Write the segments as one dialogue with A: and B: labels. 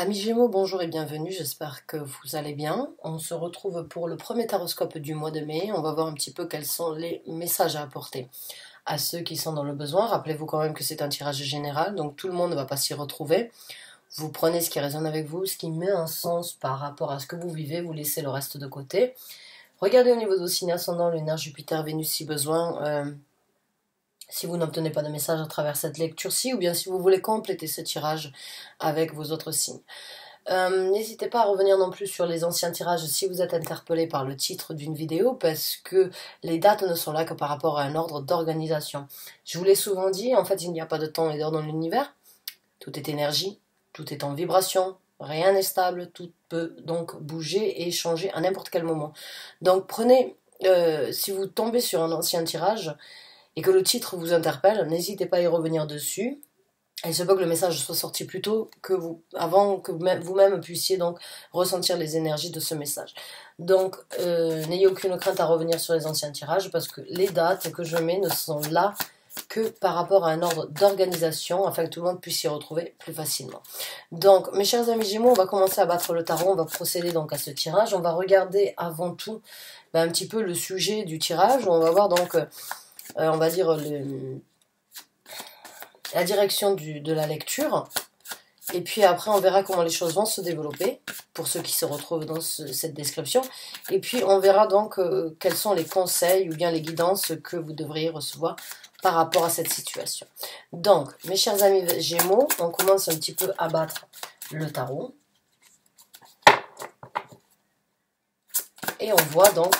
A: Amis Gémeaux, bonjour et bienvenue, j'espère que vous allez bien. On se retrouve pour le premier taroscope du mois de mai. On va voir un petit peu quels sont les messages à apporter à ceux qui sont dans le besoin. Rappelez-vous quand même que c'est un tirage général, donc tout le monde ne va pas s'y retrouver. Vous prenez ce qui résonne avec vous, ce qui met un sens par rapport à ce que vous vivez, vous laissez le reste de côté. Regardez au niveau de vos signes ascendants, lunaire, Jupiter, Vénus si besoin. Si vous n'obtenez pas de message à travers cette lecture-ci, ou bien si vous voulez compléter ce tirage avec vos autres signes. N'hésitez pas à revenir non plus sur les anciens tirages si vous êtes interpellé par le titre d'une vidéo, parce que les dates ne sont là que par rapport à un ordre d'organisation. Je vous l'ai souvent dit, en fait il n'y a pas de temps et d'heure dans l'univers, tout est énergie, tout est en vibration, rien n'est stable, tout peut donc bouger et changer à n'importe quel moment. Donc prenez, si vous tombez sur un ancien tirage, et que le titre vous interpelle, n'hésitez pas à y revenir dessus. Il se peut que le message soit sorti plus tôt que vous, avant que vous-même puissiez donc ressentir les énergies de ce message. Donc, n'ayez aucune crainte à revenir sur les anciens tirages, parce que les dates que je mets ne sont là que par rapport à un ordre d'organisation, afin que tout le monde puisse s'y retrouver plus facilement. Donc, mes chers amis Gémeaux, on va commencer à battre le tarot, on va procéder donc à ce tirage. On va regarder avant tout un petit peu le sujet du tirage. On va voir donc... on va dire la direction de la lecture, et puis après on verra comment les choses vont se développer pour ceux qui se retrouvent dans cette description, et puis on verra donc quels sont les conseils ou bien les guidances que vous devriez recevoir par rapport à cette situation. Donc mes chers amis Gémeaux, on commence un petit peu à battre le tarot et on voit donc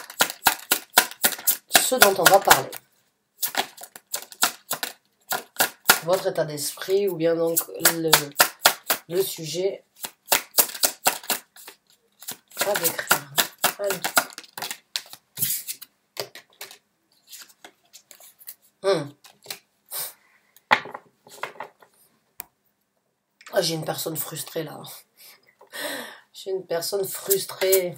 A: ce dont on va parler. Votre état d'esprit, ou bien donc le sujet à décrire. Ah, j'ai une personne frustrée là. J'ai une personne frustrée.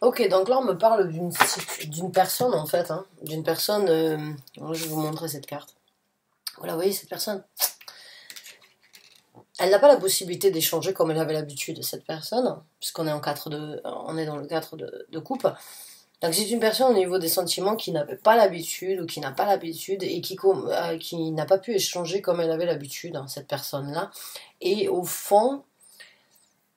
A: Ok, donc là on me parle d'une personne en fait, hein, d'une personne, je vais vous montrer cette carte. Voilà, vous voyez cette personne, elle n'a pas la possibilité d'échanger comme elle avait l'habitude, cette personne, puisqu'on est on est dans le 4 de coupe. Donc c'est une personne au niveau des sentiments qui n'avait pas l'habitude, ou qui n'a pas l'habitude, et qui n'a pas pu échanger comme elle avait l'habitude, hein, cette personne-là. Et au fond,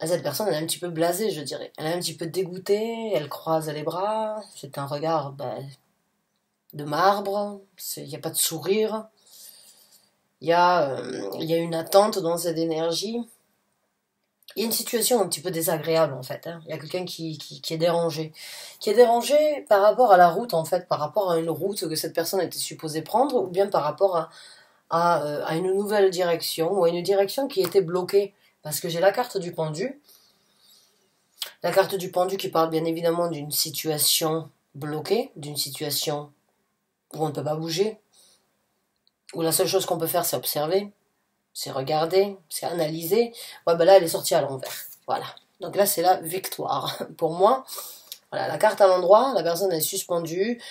A: cette personne, elle est un petit peu blasée, je dirais. Elle est un petit peu dégoûtée, elle croise les bras, c'est un regard de marbre, il n'y a pas de sourire. Il y a une attente dans cette énergie. Il y a une situation un petit peu désagréable, en fait. Hein. Il y a quelqu'un qui est dérangé. Qui est dérangé par rapport à la route, en fait, par rapport à une route que cette personne était supposée prendre, ou bien par rapport à une nouvelle direction, ou à une direction qui était bloquée. Parce que j'ai la carte du pendu. La carte du pendu qui parle bien évidemment d'une situation bloquée, d'une situation où on ne peut pas bouger, où la seule chose qu'on peut faire c'est observer, c'est regarder, c'est analyser. Ouais, ben là elle est sortie à l'envers. Voilà. Donc là c'est la victoire. Pour moi, voilà, la carte à l'endroit, la personne est suspendue,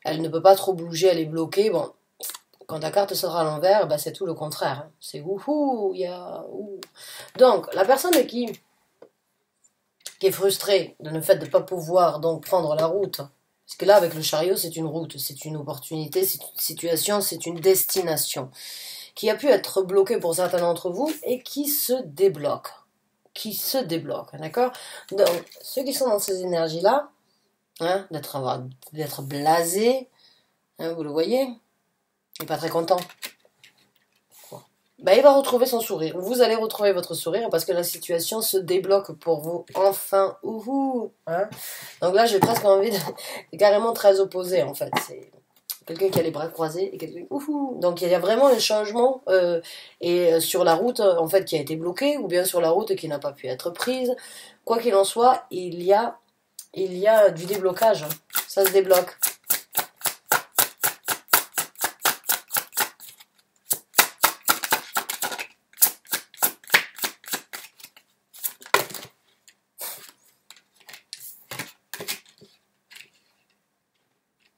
A: elle ne peut pas trop bouger, elle est bloquée. Bon, quand la carte sera à l'envers, ben c'est tout le contraire. C'est ouhou, ouh. Donc la personne qui est frustrée de le fait de ne pas pouvoir donc prendre la route, parce que là avec le chariot c'est une route, c'est une opportunité, c'est une situation, c'est une destination, qui a pu être bloquée pour certains d'entre vous et qui se débloque, d'accord. Donc ceux qui sont dans ces énergies là, hein, d'être blasés, hein, vous le voyez, il n'est pas très content. Ben, il va retrouver son sourire. Vous allez retrouver votre sourire parce que la situation se débloque pour vous. Enfin, ouhou, hein. Donc là, j'ai presque envie de... C'est carrément très opposé, en fait. quelqu'un qui a les bras croisés et quelqu'un oufou. Donc il y a vraiment un changement sur la route en fait qui a été bloquée ou bien sur la route qui n'a pas pu être prise. Quoi qu'il en soit, il y a du déblocage. Ça se débloque.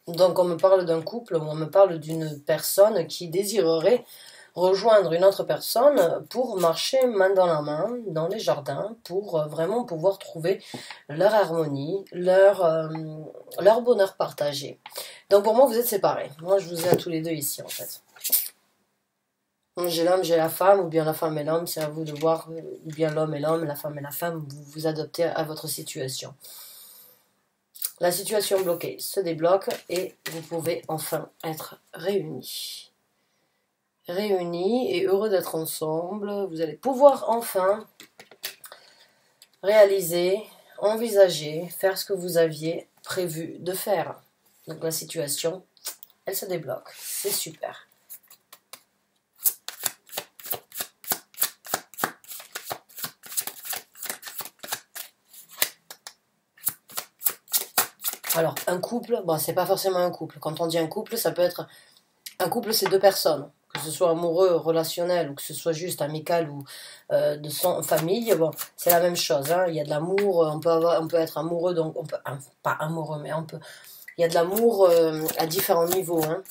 A: Donc on me parle d'un couple, on me parle d'une personne qui désirerait rejoindre une autre personne pour marcher main dans la main dans les jardins, pour vraiment pouvoir trouver leur harmonie, leur bonheur partagé. Donc pour moi, vous êtes séparés. Moi, je vous ai à tous les deux ici, en fait. J'ai l'homme, j'ai la femme, ou bien la femme et l'homme, c'est à vous de voir, ou bien l'homme et l'homme, la femme et la femme, vous vous adaptez à votre situation. La situation bloquée se débloque et vous pouvez enfin être réunis. Réunis et heureux d'être ensemble, vous allez pouvoir enfin réaliser, envisager, faire ce que vous aviez prévu de faire. Donc la situation, elle se débloque. C'est super. Alors, un couple, bon, c'est pas forcément un couple. Quand on dit un couple, ça peut être... Un couple, c'est deux personnes. Que ce soit amoureux, relationnel, ou que ce soit juste amical ou de son famille, bon, c'est la même chose. Hein. Il y a de l'amour, on peut être amoureux, donc on peut... Pas amoureux, mais on peut... Il y a de l'amour à différents niveaux. Hein.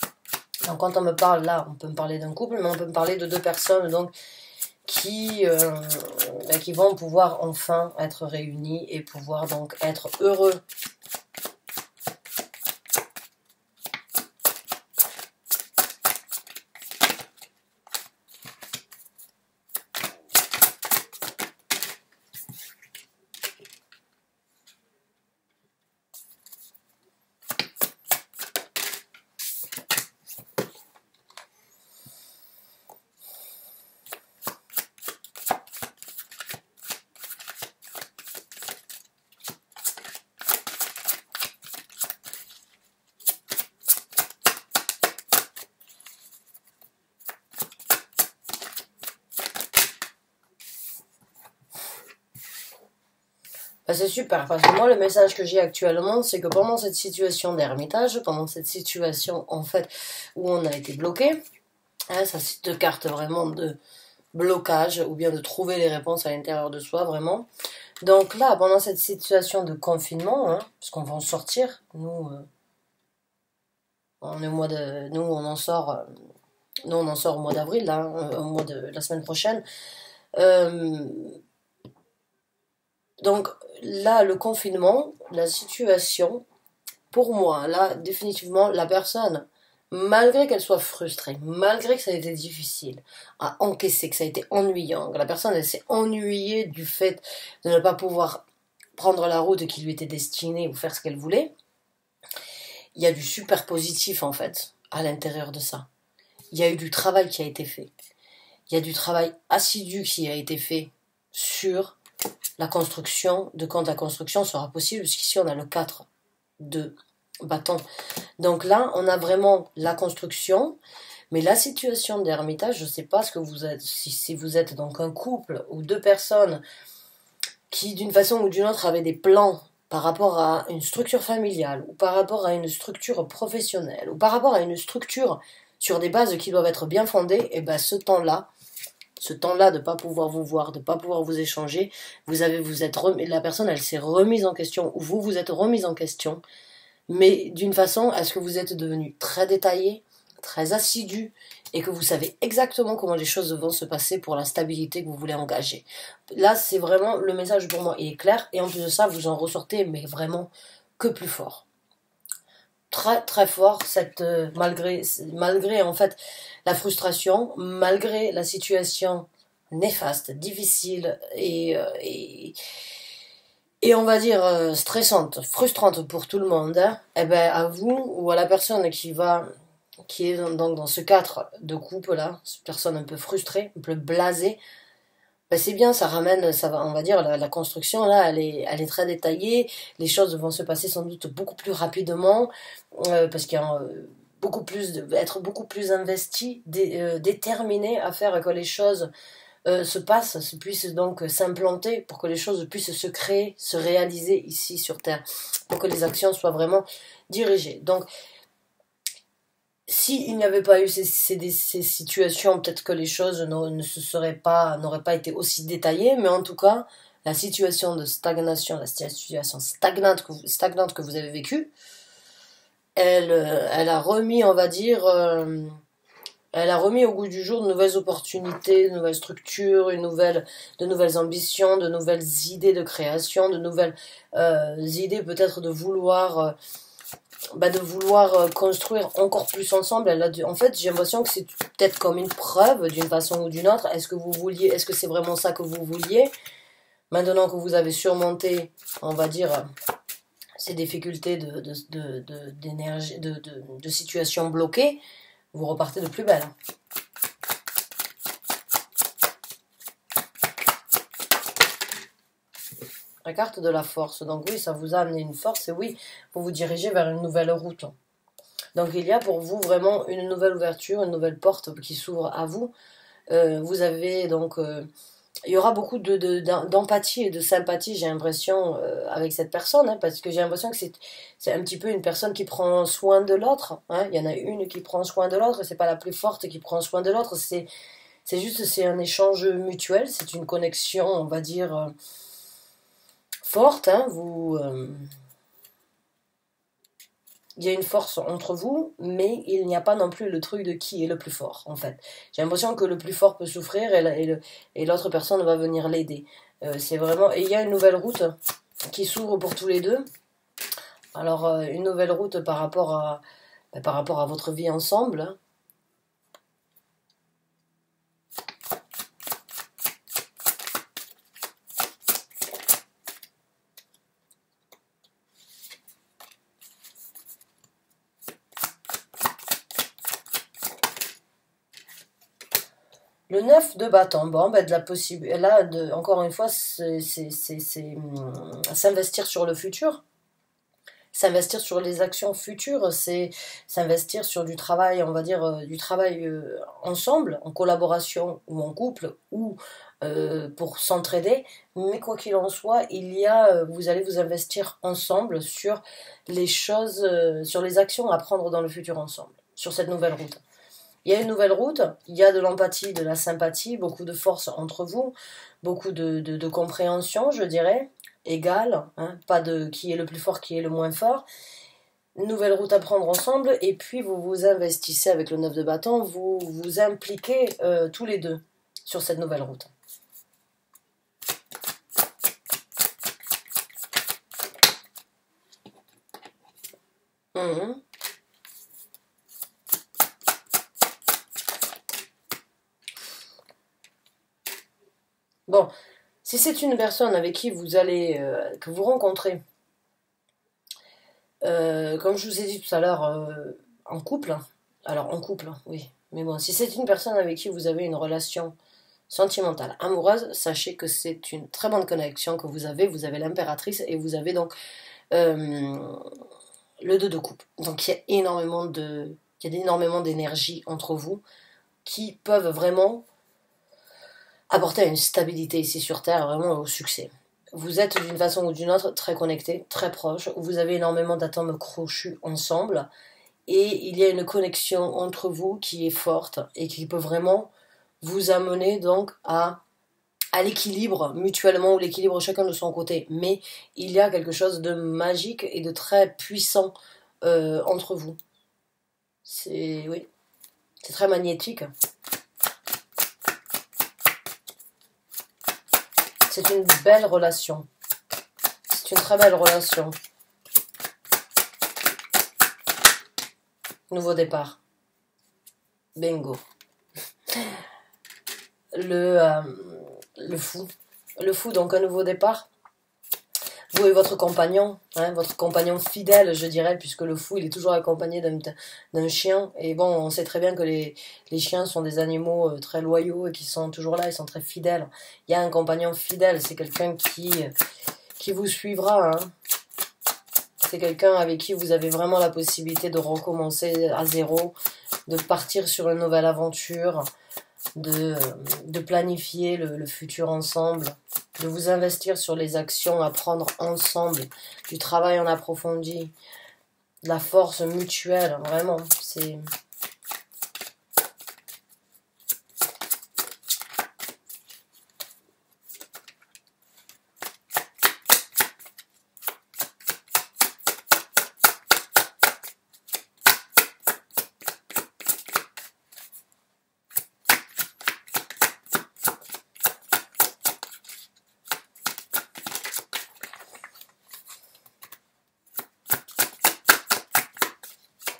A: Donc quand on me parle là, on peut me parler d'un couple, mais on peut me parler de deux personnes, donc qui vont pouvoir enfin être réunies et pouvoir donc être heureux. Ben, c'est super, parce que moi, le message que j'ai actuellement, c'est que pendant cette situation d'ermitage, pendant cette situation, en fait, où on a été bloqué, hein, ça te carte vraiment de blocage, ou bien de trouver les réponses à l'intérieur de soi, vraiment. Donc là, pendant cette situation de confinement, hein, parce qu'on va en sortir, on est au mois de, nous, on en sort au mois d'avril, là, au mois de la semaine prochaine. Euh, donc là, le confinement, la situation, pour moi, là, définitivement, la personne, malgré qu'elle soit frustrée, malgré que ça a été difficile à encaisser, que ça a été ennuyant, que la personne, elle s'est ennuyée du fait de ne pas pouvoir prendre la route qui lui était destinée ou faire ce qu'elle voulait, il y a du super positif, en fait, à l'intérieur de ça. Il y a eu du travail qui a été fait. Il y a du travail assidu qui a été fait sur la construction, de quand la construction sera possible, puisqu'ici on a le 4 de bâton. Donc là, on a vraiment la construction, mais la situation d'ermitage, je ne sais pas ce que vous êtes, si vous êtes donc un couple ou deux personnes qui d'une façon ou d'une autre avaient des plans par rapport à une structure familiale, ou par rapport à une structure professionnelle, ou par rapport à une structure sur des bases qui doivent être bien fondées, et ben ce temps-là de pas pouvoir vous voir, de pas pouvoir vous échanger, la personne elle s'est remise en question, ou vous vous êtes remise en question, mais d'une façon à ce que vous êtes devenu très détaillé, très assidu, et que vous savez exactement comment les choses vont se passer pour la stabilité que vous voulez engager. Là, c'est vraiment, le message pour moi il est clair, et en plus de ça, vous en ressortez, mais vraiment que plus fort. Très très fort, malgré en fait la frustration, malgré la situation néfaste, difficile et on va dire stressante, frustrante pour tout le monde, hein, et ben à vous ou à la personne qui est donc dans ce cadre de couple là, cette personne un peu frustrée, un peu blasée, ben c'est bien, ça ramène, ça va, on va dire la construction là, elle est très détaillée, les choses vont se passer sans doute beaucoup plus rapidement parce qu'il y a être beaucoup plus investi, déterminé à faire que les choses se passent, puissent donc s'implanter, pour que les choses puissent se créer, se réaliser ici sur Terre, pour que les actions soient vraiment dirigées. Donc, s'il n'y avait pas eu ces situations, peut-être que les choses n'auraient pas été aussi détaillées, mais en tout cas, la situation de stagnation, la situation stagnante que vous avez vécue, elle a remis, on va dire, elle a remis au goût du jour de nouvelles opportunités, de nouvelles structures, de nouvelles ambitions, de nouvelles idées de création, de nouvelles idées peut-être de vouloir construire encore plus ensemble. En fait, j'ai l'impression que c'est peut-être comme une preuve d'une façon ou d'une autre. Est-ce que c'est vraiment ça que vous vouliez? Maintenant que vous avez surmonté, on va dire, ces difficultés d'énergie, de situations bloquées, vous repartez de plus belle. La carte de la force. Donc oui, ça vous a amené une force et oui, vous vous dirigez vers une nouvelle route. Donc il y a pour vous vraiment une nouvelle ouverture, une nouvelle porte qui s'ouvre à vous. Vous avez donc... il y aura beaucoup d'empathie et de sympathie, j'ai l'impression, avec cette personne, hein, parce que j'ai l'impression que c'est un petit peu une personne qui prend soin de l'autre. Hein. Il y en a une qui prend soin de l'autre, c'est pas la plus forte qui prend soin de l'autre, c'est un échange mutuel, c'est une connexion, on va dire, forte. Hein. Il y a une force entre vous, mais il n'y a pas non plus le truc de qui est le plus fort, en fait. J'ai l'impression que le plus fort peut souffrir et l'autre personne va venir l'aider. C'est vraiment... Et il y a une nouvelle route qui s'ouvre pour tous les deux. Alors, une nouvelle route par rapport à votre vie ensemble. Hein. Le 9 de bâton, bon, ben de la possibilité, là, encore une fois, c'est s'investir sur le futur, s'investir sur les actions futures, c'est s'investir sur du travail, on va dire, du travail ensemble, en collaboration ou en couple, ou pour s'entraider, mais quoi qu'il en soit, vous allez vous investir ensemble sur les choses, sur les actions à prendre dans le futur ensemble, sur cette nouvelle route. Il y a une nouvelle route, il y a de l'empathie, de la sympathie, beaucoup de force entre vous, beaucoup de compréhension, je dirais, égale, hein, pas de qui est le plus fort, qui est le moins fort. Une nouvelle route à prendre ensemble, et puis vous vous investissez avec le 9 de bâton, vous vous impliquez tous les deux sur cette nouvelle route. Mmh. Bon, si c'est une personne avec qui que vous rencontrez, comme je vous ai dit tout à l'heure, en couple, alors en couple, oui, mais bon, si c'est une personne avec qui vous avez une relation sentimentale, amoureuse, sachez que c'est une très bonne connexion que vous avez l'impératrice et vous avez donc le 2 de coupe. Donc il y a énormément d'énergie entre vous qui peuvent vraiment apporter une stabilité ici sur Terre, vraiment au succès. Vous êtes d'une façon ou d'une autre très connectés, très proches, vous avez énormément d'atomes crochus ensemble, et il y a une connexion entre vous qui est forte et qui peut vraiment vous amener donc à l'équilibre mutuellement, ou l'équilibre chacun de son côté. Mais il y a quelque chose de magique et de très puissant entre vous. Oui, c'est très magnétique. C'est une belle relation. C'est une très belle relation. Nouveau départ. Bingo. Le fou. Le fou, donc un nouveau départ. Vous et votre compagnon, hein, votre compagnon fidèle, je dirais, puisque le fou, il est toujours accompagné d'un chien. Et bon, on sait très bien que les chiens sont des animaux très loyaux et qui sont toujours là, ils sont très fidèles. Il y a un compagnon fidèle, c'est quelqu'un qui vous suivra. Hein. C'est quelqu'un avec qui vous avez vraiment la possibilité de recommencer à zéro, de partir sur une nouvelle aventure, de planifier le futur ensemble, de vous investir sur les actions à prendre ensemble, du travail en approfondi, de la force mutuelle, vraiment, c'est...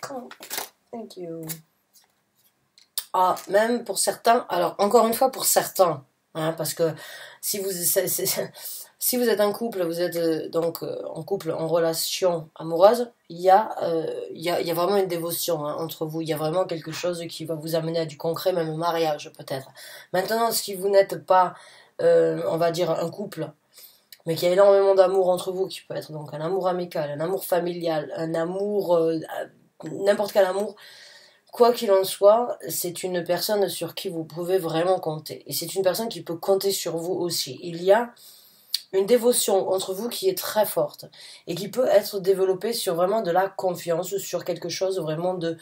A: Oh, thank you. Ah, même pour certains, alors encore une fois pour certains, hein, parce que si vous, si vous êtes un couple, vous êtes donc en couple, en relation amoureuse, il y a vraiment une dévotion, hein, entre vous, il y a vraiment quelque chose qui va vous amener à du concret, même au mariage peut-être. Maintenant, si vous n'êtes pas, on va dire, un couple, mais qu'il y a énormément d'amour entre vous, qui peut être donc un amour amical, un amour familial, un amour, n'importe quel amour, quoi qu'il en soit, c'est une personne sur qui vous pouvez vraiment compter. Et c'est une personne qui peut compter sur vous aussi. Il y a une dévotion entre vous qui est très forte et qui peut être développée sur vraiment de la confiance, sur quelque chose vraiment de...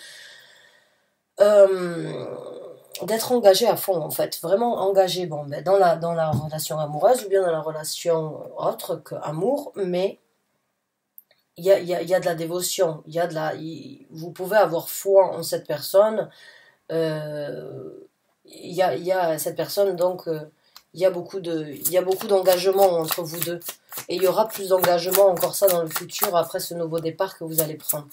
A: d'être engagé à fond en fait, vraiment engagé bon, ben, dans la relation amoureuse ou bien dans la relation autre qu'amour, mais il y a de la dévotion, vous pouvez avoir foi en cette personne, il y a cette personne donc il y a beaucoup d'engagement entre vous deux et il y aura plus d'engagement encore ça dans le futur après ce nouveau départ que vous allez prendre.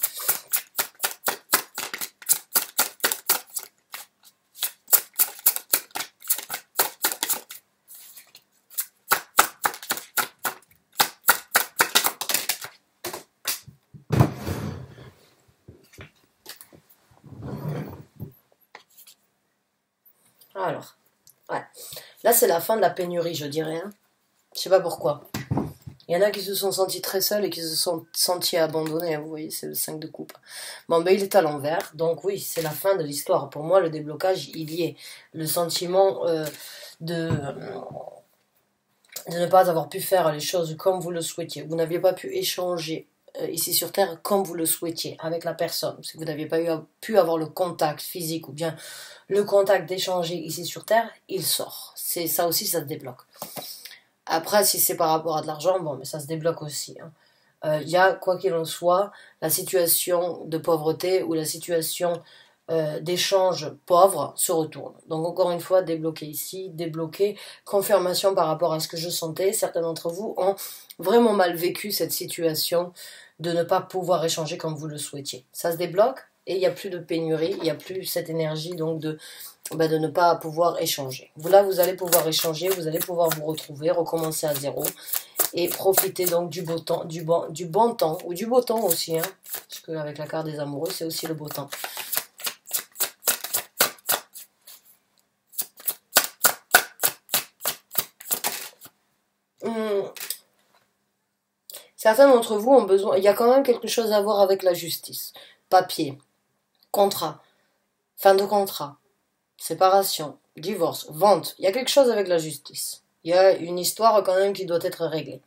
A: Alors, ouais. Là, c'est la fin de la pénurie, je dirais. Hein. Je sais pas pourquoi. Il y en a qui se sont sentis très seuls et qui se sont sentis abandonnés. Vous voyez, c'est le 5 de coupe. Bon, ben, il est à l'envers. Donc, oui, c'est la fin de l'histoire. Pour moi, le déblocage, il y est. Le sentiment de ne pas avoir pu faire les choses comme vous le souhaitiez. Vous n'aviez pas pu échanger ici sur Terre comme vous le souhaitiez avec la personne. Si vous n'aviez pas pu avoir le contact physique ou bien le contact d'échanger ici sur Terre, il sort. C'est ça aussi, ça se débloque. Après, si c'est par rapport à de l'argent, bon, mais ça se débloque aussi. Il y a, quoi qu'il en soit, la situation de pauvreté ou la situation d'échange pauvre se retourne. Donc encore une fois, débloqué ici, débloqué, confirmation par rapport à ce que je sentais. Certains d'entre vous ont vraiment mal vécu cette situation de ne pas pouvoir échanger comme vous le souhaitiez. Ça se débloque et il n'y a plus de pénurie, il n'y a plus cette énergie donc de ne pas pouvoir échanger. Là, vous allez pouvoir échanger, vous allez pouvoir vous retrouver, recommencer à zéro et profiter donc du beau temps, du bon temps, ou du beau temps aussi, hein, parce qu'avec la carte des amoureux, c'est aussi le beau temps. Certains d'entre vous ont besoin, il y a quand même quelque chose à voir avec la justice. Papier, contrat, fin de contrat, séparation, divorce, vente. Il y a quelque chose avec la justice. Il y a une histoire quand même qui doit être réglée.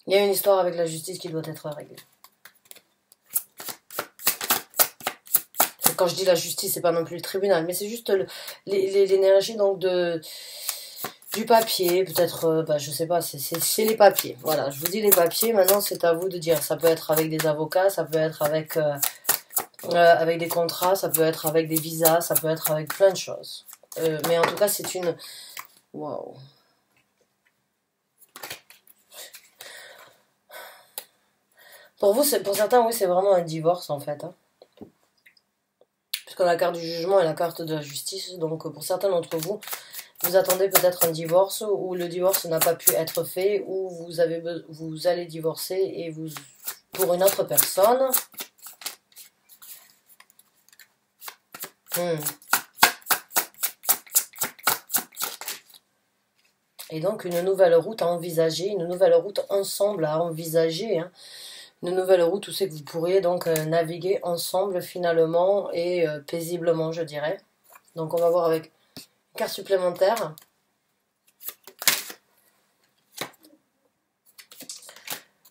A: Il y a une histoire avec la justice qui doit être réglée. Quand je dis la justice, c'est pas non plus le tribunal, mais c'est juste l'énergie donc du papier, peut-être, je sais pas, c'est les papiers. Voilà, je vous dis les papiers, maintenant c'est à vous de dire. Ça peut être avec des avocats, ça peut être avec des contrats, ça peut être avec des visas, ça peut être avec plein de choses. Mais en tout cas, c'est une... Waouh. Pour vous, pour certains, oui, c'est vraiment un divorce en fait. Hein. Puisqu'on a la carte du jugement et la carte de la justice, donc pour certains d'entre vous, vous attendez peut-être un divorce ou le divorce n'a pas pu être fait ou vous allez divorcer et vous pour une autre personne. Et donc une nouvelle route à envisager, une nouvelle route ensemble à envisager. Hein. une nouvelle route où c'est que vous pourriez donc naviguer ensemble finalement et paisiblement, je dirais. Donc on va voir avec une carte supplémentaire.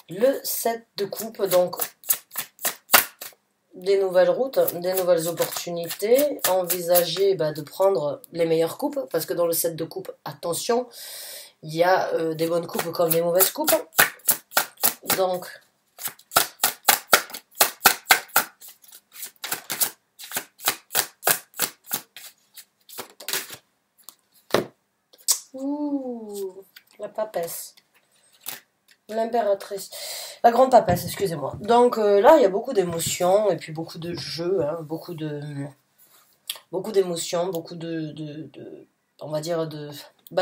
A: Le 7 de coupe, donc des nouvelles routes, des nouvelles opportunités, envisager de prendre les meilleures coupes, parce que dans le 7 de coupe, attention, il y a des bonnes coupes comme des mauvaises coupes. Donc, ouh, la papesse, l'impératrice, la grande papesse, excusez-moi. Donc là, il y a beaucoup d'émotions et puis beaucoup de jeux, hein, beaucoup d'émotions, beaucoup on va dire de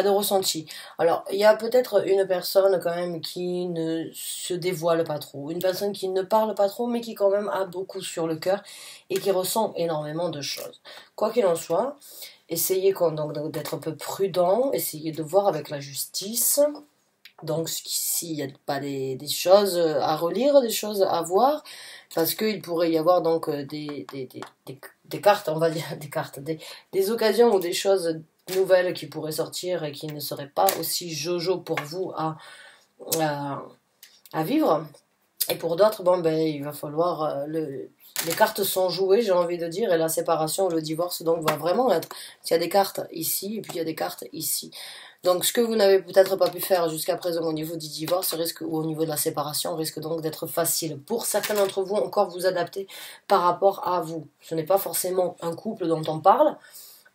A: ressenti. Alors, il y a peut-être une personne quand même qui ne se dévoile pas trop, une personne qui ne parle pas trop, mais qui quand même a beaucoup sur le cœur et qui ressent énormément de choses. Quoi qu'il en soit, essayez donc d'être un peu prudent, essayez de voir avec la justice. Donc, s'il n'y a pas des choses à relire, des choses à voir, parce qu'il pourrait y avoir donc des cartes, on va dire, des occasions ou des choses nouvelles qui pourraient sortir et qui ne seraient pas aussi jojo pour vous à vivre. Et pour d'autres, il va falloir... les cartes sont jouées, j'ai envie de dire, et la séparation, le divorce, donc, va vraiment être... Il y a des cartes ici, et puis il y a des cartes ici. Donc, ce que vous n'avez peut-être pas pu faire jusqu'à présent au niveau du divorce ou au niveau de la séparation risque donc d'être facile. Pour certains d'entre vous, encore vous adapter par rapport à vous. Ce n'est pas forcément un couple dont on parle,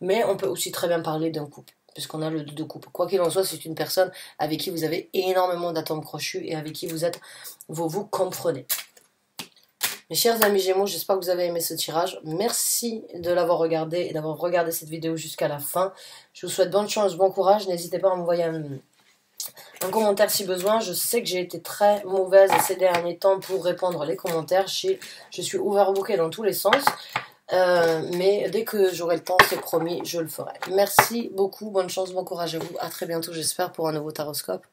A: mais on peut aussi très bien parler d'un couple, puisqu'on a le 2 de coupe. Quoi qu'il en soit, c'est une personne avec qui vous avez énormément d'atomes crochus et avec qui vous comprenez. Mes chers amis Gémeaux, j'espère que vous avez aimé ce tirage. Merci de l'avoir regardé et d'avoir regardé cette vidéo jusqu'à la fin. Je vous souhaite bonne chance, bon courage. N'hésitez pas à m'envoyer un commentaire si besoin. Je sais que j'ai été très mauvaise ces derniers temps pour répondre les commentaires. Je suis overbookée dans tous les sens. Mais dès que j'aurai le temps, c'est promis, je le ferai. Merci beaucoup, bonne chance, bon courage à vous. À très bientôt, j'espère, pour un nouveau taroscope.